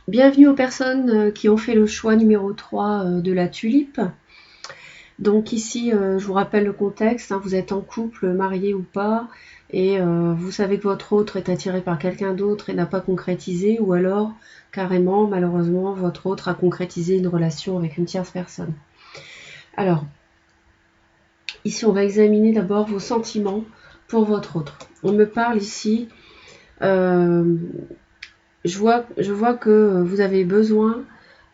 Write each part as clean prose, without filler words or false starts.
Bienvenue aux personnes qui ont fait le choix numéro 3 de la tulipe. Donc ici, je vous rappelle le contexte, hein, vous êtes en couple, marié ou pas, et vous savez que votre autre est attiré par quelqu'un d'autre et n'a pas concrétisé, ou alors carrément, malheureusement, votre autre a concrétisé une relation avec une tierce personne. Alors, ici on va examiner d'abord vos sentiments pour votre autre. On me parle ici, je vois que vous avez besoin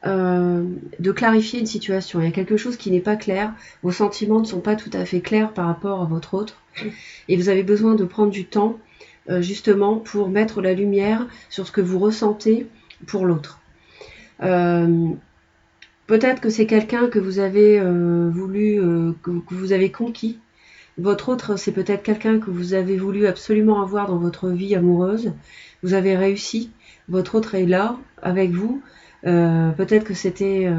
de clarifier une situation. Il y a quelque chose qui n'est pas clair, vos sentiments ne sont pas tout à fait clairs par rapport à votre autre, et vous avez besoin de prendre du temps justement pour mettre la lumière sur ce que vous ressentez pour l'autre. Peut-être que c'est quelqu'un que vous avez que vous avez conquis. Votre autre, c'est peut-être quelqu'un que vous avez voulu absolument avoir dans votre vie amoureuse. Vous avez réussi. Votre autre est là, avec vous. Peut-être que c'était...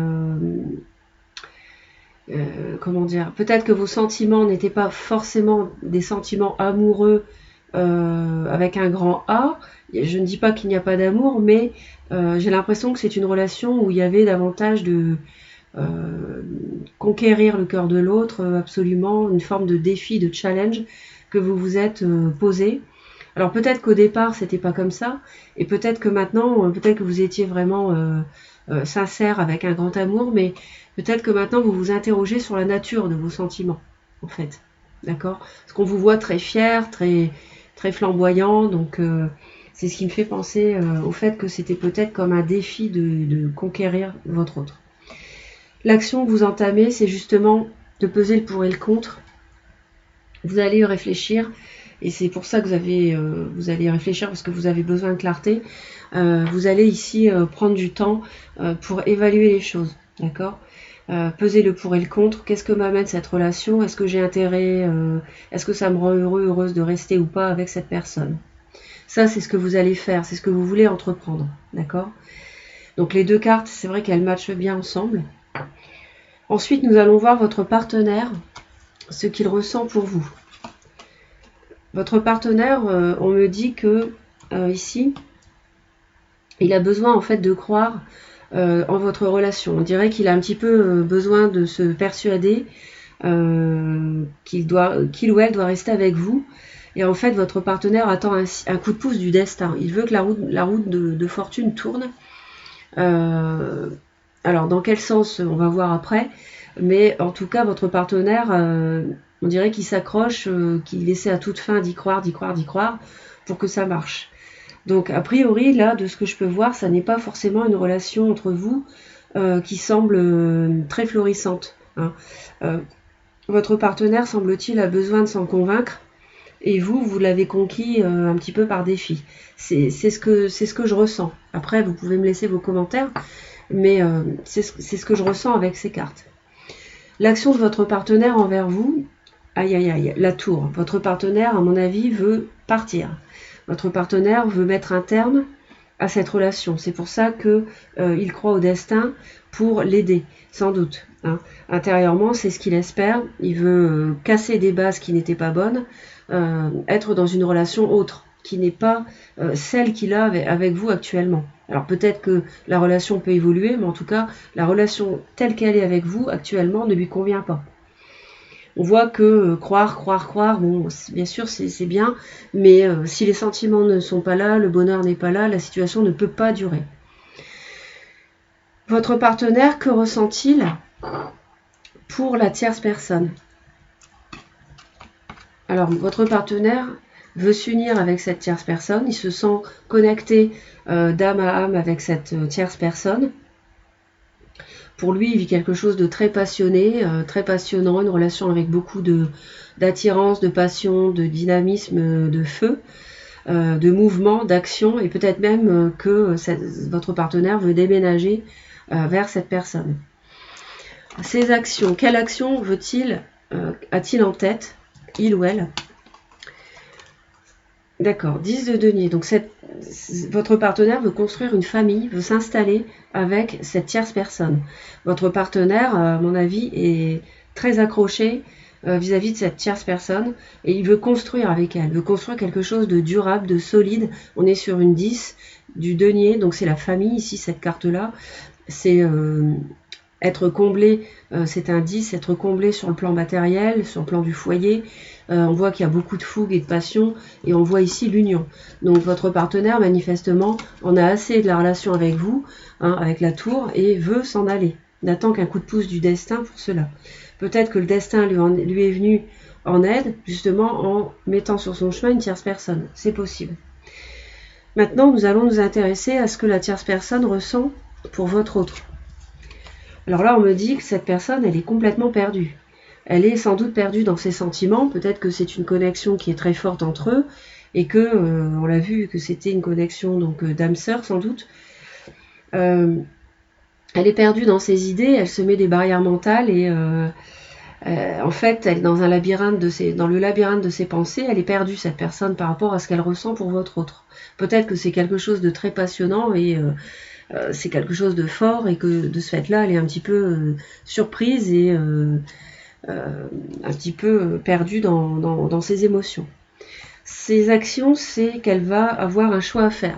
comment dire, peut-être que vos sentiments n'étaient pas forcément des sentiments amoureux avec un grand A. Je ne dis pas qu'il n'y a pas d'amour, mais j'ai l'impression que c'est une relation où il y avait davantage de conquérir le cœur de l'autre, absolument, une forme de défi, de challenge que vous vous êtes posé. Alors peut-être qu'au départ c'était pas comme ça, et peut-être que maintenant, peut-être que vous étiez vraiment sincère avec un grand amour, mais peut-être que maintenant vous vous interrogez sur la nature de vos sentiments, en fait. D'accord? Parce qu'on vous voit très fier, très, très flamboyant, donc c'est ce qui me fait penser au fait que c'était peut-être comme un défi de conquérir votre autre. L'action que vous entamez, c'est justement de peser le pour et le contre. Vous allez y réfléchir, et c'est pour ça que vous allez y réfléchir parce que vous avez besoin de clarté. Vous allez ici prendre du temps pour évaluer les choses, d'accord? Peser le pour et le contre. Qu'est-ce que m'amène cette relation? Est-ce que j'ai intérêt? Est-ce que ça me rend heureux, heureuse de rester ou pas avec cette personne? Ça, c'est ce que vous allez faire, c'est ce que vous voulez entreprendre, d'accord? Donc les deux cartes, c'est vrai qu'elles matchent bien ensemble. Ensuite, nous allons voir votre partenaire, ce qu'il ressent pour vous. Votre partenaire, on me dit que ici, il a besoin en fait de croire en votre relation. On dirait qu'il a un petit peu besoin de se persuader qu'il ou elle doit rester avec vous. Et en fait, votre partenaire attend un coup de pouce du destin. Il veut que la route de fortune tourne. Alors, dans quel sens, on va voir après. Mais en tout cas, votre partenaire, on dirait qu'il s'accroche, qu'il essaie à toute fin d'y croire, pour que ça marche. Donc, a priori, là, de ce que je peux voir, ça n'est pas forcément une relation entre vous qui semble très florissante. Hein. Votre partenaire, semble-t-il, a besoin de s'en convaincre. Et vous l'avez conquis un petit peu par défi. C'est ce que je ressens. Après, vous pouvez me laisser vos commentaires, mais c'est ce que je ressens avec ces cartes. L'action de votre partenaire envers vous, aïe aïe aïe, la tour. Votre partenaire, à mon avis, veut partir. Votre partenaire veut mettre un terme à cette relation. C'est pour ça qu'il croit au destin pour l'aider, sans doute. Hein. Intérieurement, c'est ce qu'il espère. Il veut casser des bases qui n'étaient pas bonnes, être dans une relation autre, qui n'est pas celle qu'il a avec vous actuellement. Alors peut-être que la relation peut évoluer, mais en tout cas, la relation telle qu'elle est avec vous actuellement ne lui convient pas. On voit que croire, bon, bien sûr c'est bien, mais si les sentiments ne sont pas là, le bonheur n'est pas là, la situation ne peut pas durer. Votre partenaire, que ressent-il pour la tierce personne? Alors, votre partenaire veut s'unir avec cette tierce personne, il se sent connecté d'âme à âme avec cette tierce personne. Pour lui, il vit quelque chose de très passionné, très passionnant, une relation avec beaucoup d'attirance, de passion, de dynamisme, de feu, de mouvement, d'action, et peut-être même que votre partenaire veut déménager vers cette personne. Ces actions, quelle action a-t-il en tête, il ou elle? D'accord, 10 de denier. Donc votre partenaire veut construire une famille, veut s'installer avec cette tierce personne. Votre partenaire, à mon avis, est très accroché vis-à-vis de cette tierce personne et il veut construire avec elle, veut construire quelque chose de durable, de solide. On est sur une 10, du denier, donc c'est la famille ici, cette carte-là, c'est être comblé, c'est un 10, être comblé sur le plan matériel, sur le plan du foyer. On voit qu'il y a beaucoup de fougue et de passion, et on voit ici l'union. Donc votre partenaire, manifestement, en a assez de la relation avec vous, hein, avec la tour, et veut s'en aller. N'attend qu'un coup de pouce du destin pour cela. Peut-être que le destin lui est venu en aide, justement en mettant sur son chemin une tierce personne. C'est possible. Maintenant, nous allons nous intéresser à ce que la tierce personne ressent pour votre autre. Alors là, on me dit que cette personne, elle est complètement perdue. Elle est sans doute perdue dans ses sentiments. Peut-être que c'est une connexion qui est très forte entre eux et que, on l'a vu, que c'était une connexion donc d'âme sœur sans doute. Elle est perdue dans ses idées, elle se met des barrières mentales et en fait, elle est dans un labyrinthe dans le labyrinthe de ses pensées. Elle est perdue, cette personne, par rapport à ce qu'elle ressent pour votre autre. Peut-être que c'est quelque chose de très passionnant et c'est quelque chose de fort et que de ce fait-là, elle est un petit peu surprise et un petit peu perdue dans ses émotions. Ses actions, c'est qu'elle va avoir un choix à faire.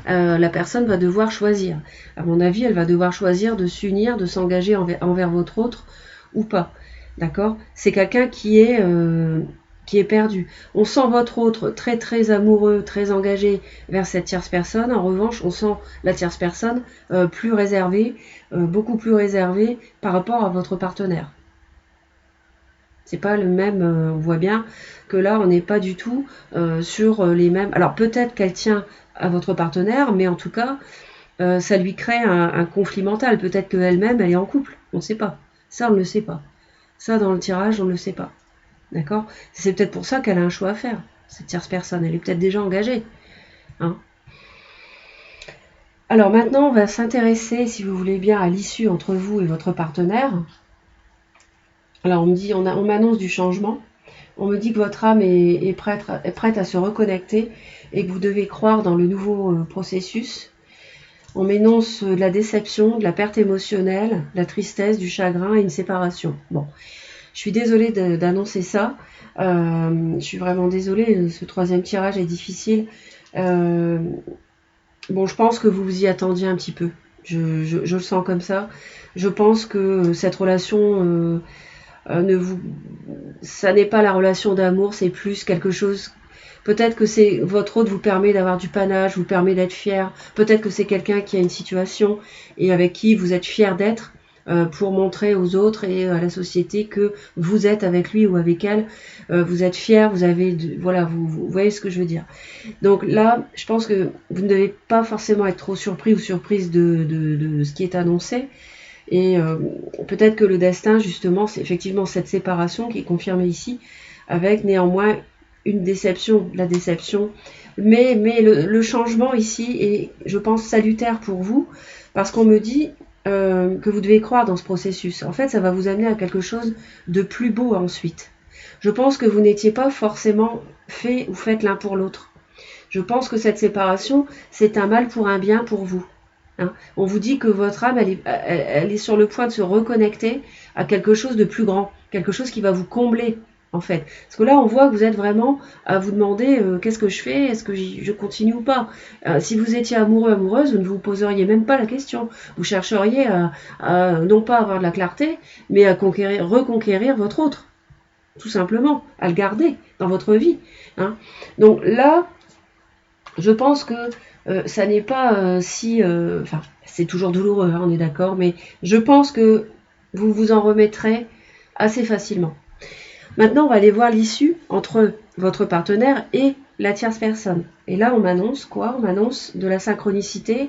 La personne va devoir choisir. À mon avis, elle va devoir choisir de s'unir, de s'engager envers votre autre ou pas. D'accord? C'est quelqu'un qui est perdu. On sent votre autre très très amoureux, très engagé vers cette tierce personne. En revanche, on sent la tierce personne plus réservée, beaucoup plus réservée par rapport à votre partenaire. C'est pas le même, on voit bien que là, on n'est pas du tout sur les mêmes... Alors peut-être qu'elle tient à votre partenaire, mais en tout cas, ça lui crée un conflit mental. Peut-être qu'elle-même, elle est en couple. On ne sait pas. Ça, on ne le sait pas. Ça, dans le tirage, on ne le sait pas. D'accord? C'est peut-être pour ça qu'elle a un choix à faire, cette tierce personne. Elle est peut-être déjà engagée. Hein? Alors maintenant, on va s'intéresser, si vous voulez bien, à l'issue entre vous et votre partenaire. Alors on me dit, on m'annonce du changement. On me dit que votre âme est prête à se reconnecter et que vous devez croire dans le nouveau processus. On m'énonce de la déception, de la perte émotionnelle, de la tristesse, du chagrin et une séparation. Bon, je suis désolée d'annoncer ça. Je suis vraiment désolée, ce troisième tirage est difficile. Bon, je pense que vous vous y attendiez un petit peu. Je le sens comme ça. Je pense que cette relation, ça n'est pas la relation d'amour, c'est plus quelque chose... Peut-être que votre autre vous permet d'avoir du panache, vous permet d'être fier. Peut-être que c'est quelqu'un qui a une situation et avec qui vous êtes fier d'être pour montrer aux autres et à la société que vous êtes avec lui ou avec elle. Vous êtes fier, vous avez... voilà, vous voyez ce que je veux dire. Donc là, je pense que vous ne devez pas forcément être trop surpris ou surprise de ce qui est annoncé. Et peut-être que le destin, justement, c'est effectivement cette séparation qui est confirmée ici, avec néanmoins une déception, la déception. Mais le changement ici est, je pense, salutaire pour vous, parce qu'on me dit que vous devez croire dans ce processus. En fait, ça va vous amener à quelque chose de plus beau ensuite. Je pense que vous n'étiez pas forcément fait ou faites l'un pour l'autre. Je pense que cette séparation, c'est un mal pour un bien pour vous. Hein. On vous dit que votre âme, elle est sur le point de se reconnecter à quelque chose de plus grand, quelque chose qui va vous combler, en fait. Parce que là, on voit que vous êtes vraiment à vous demander qu'est-ce que je fais, est-ce que je continue ou pas. Si vous étiez amoureux, amoureuse, vous ne vous poseriez même pas la question. Vous chercheriez à non pas avoir de la clarté, mais à reconquérir votre autre, tout simplement, à le garder dans votre vie. Hein. Donc là, je pense que ça n'est pas si... Enfin, c'est toujours douloureux, hein, on est d'accord, mais je pense que vous vous en remettrez assez facilement. Maintenant, on va aller voir l'issue entre votre partenaire et la tierce personne. Et là, on m'annonce quoi? On m'annonce de la synchronicité,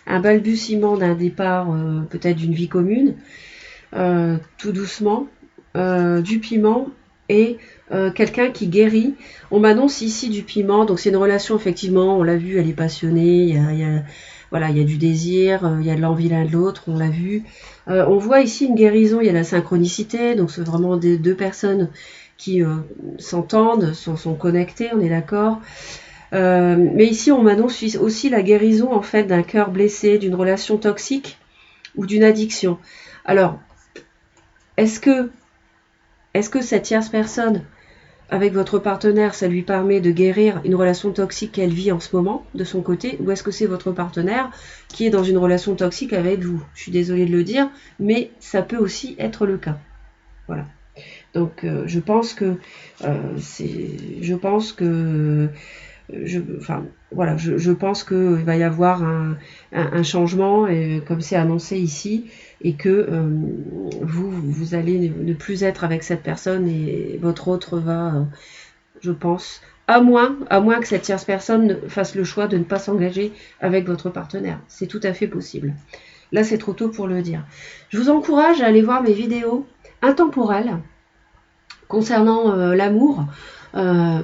un balbutiement d'un départ, peut-être d'une vie commune, tout doucement, du piment et quelqu'un qui guérit. On m'annonce ici du piment, donc c'est une relation, effectivement, on l'a vu, elle est passionnée, voilà, il y a du désir, il y a de l'envie l'un de l'autre, on l'a vu. On voit ici une guérison, il y a la synchronicité, donc c'est vraiment deux personnes qui s'entendent, sont connectées, on est d'accord. Mais ici, on m'annonce aussi la guérison, en fait, d'un cœur blessé, d'une relation toxique ou d'une addiction. Alors, est-ce que cette tierce personne avec votre partenaire, ça lui permet de guérir une relation toxique qu'elle vit en ce moment, de son côté, ou est-ce que c'est votre partenaire qui est dans une relation toxique avec vous? Je suis désolée de le dire, mais ça peut aussi être le cas. Voilà. Donc je pense que je pense qu'il va y avoir un changement, comme c'est annoncé ici, et que vous allez ne plus être avec cette personne et votre autre va, je pense, à moins que cette tierce personne fasse le choix de ne pas s'engager avec votre partenaire. C'est tout à fait possible. Là, c'est trop tôt pour le dire. Je vous encourage à aller voir mes vidéos intemporelles concernant l'amour,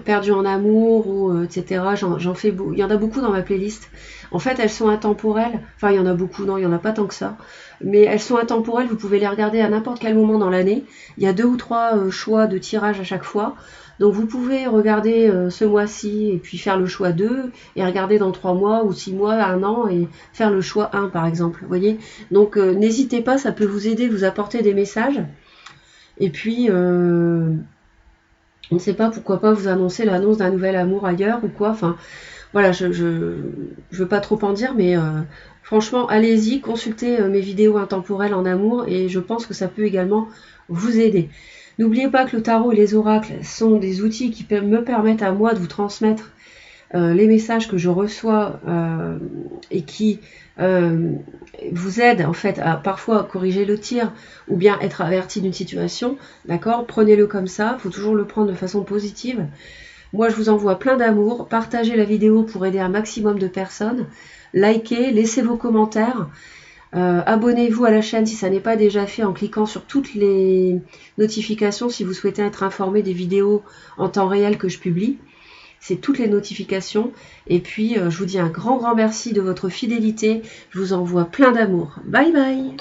perdu en amour, ou etc. J'en fais il y en a beaucoup dans ma playlist. En fait, elles sont intemporelles. Enfin, il y en a beaucoup, non, il y en a pas tant que ça. Mais elles sont intemporelles, vous pouvez les regarder à n'importe quel moment dans l'année. Il y a 2 ou 3 choix de tirage à chaque fois. Donc vous pouvez regarder ce mois-ci et puis faire le choix 2 et regarder dans 3 mois ou 6 mois, 1 an et faire le choix 1 par exemple. Vous voyez. Donc n'hésitez pas, ça peut vous aider, vous apporter des messages. Et puis, on ne sait pas, pourquoi pas vous annoncer l'annonce d'un nouvel amour ailleurs ou quoi. Enfin, voilà, je veux pas trop en dire, mais franchement, allez-y, consultez mes vidéos intemporelles en amour et je pense que ça peut également vous aider. N'oubliez pas que le tarot et les oracles sont des outils qui me permettent à moi de vous transmettre les messages que je reçois et qui vous aident en fait à parfois corriger le tir ou bien être averti d'une situation, d'accord? Prenez-le comme ça, il faut toujours le prendre de façon positive. Moi je vous envoie plein d'amour, partagez la vidéo pour aider un maximum de personnes, likez, laissez vos commentaires, abonnez-vous à la chaîne si ça n'est pas déjà fait en cliquant sur toutes les notifications si vous souhaitez être informé des vidéos en temps réel que je publie. C'est toutes les notifications. Et puis, je vous dis un grand merci de votre fidélité. Je vous envoie plein d'amour. Bye bye!